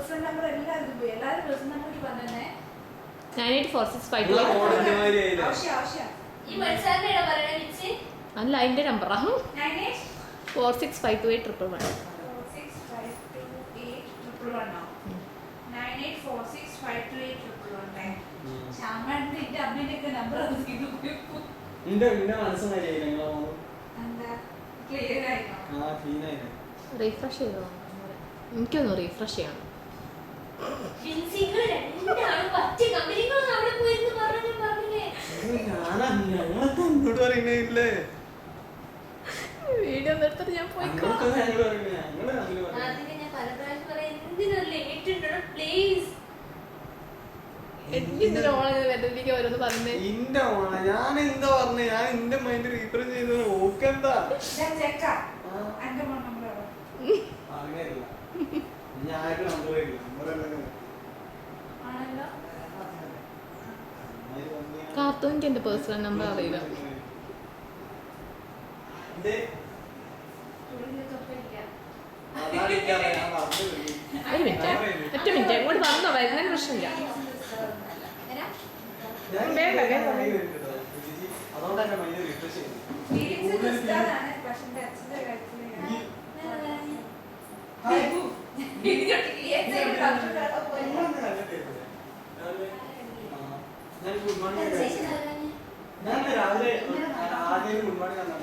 Personal number എല്ലാവരും പോയി. എല്ലാവരും പേഴ്സണൽ നമ്പർ പറഞ്ഞേ. 984652 അല്ല അതിന്റെ നമ്പറാ. 4652811. 9846528111. ശ്യാമേട്ടന്റെ എന്റെ അമ്മേന്റെ നമ്പർ റീഫ്രഷ് ചെയ്തോ? എനിക്കൊന്ന് റീഫ്രഷ് ചെയ്യണം. വീഡിയോ നിർത്തിട്ട് ഞാൻ പോയിക്കോ. ഓരോന്ന് പറഞ്ഞേ. ഞാൻ എന്താ പറഞ്ഞ? ഞാൻ എന്റെ മൈൻഡ് റീഫ്രഷ് ചെയ്ത് നോക്കെന്താ കാർത്തൂനിക്ക് എന്റെ പേഴ്സണൽ നമ്പർ അറിയില്ല. ഒരു മിനിറ്റ്, ഒറ്റ മിനിറ്റ്. ഇങ്ങോട്ട് വന്നോ, വരുന്നതിന് പ്രശ്നമില്ല. ഞാൻ രാവിലെ ആദ്യം ഗുഡ് മോർണിംഗ്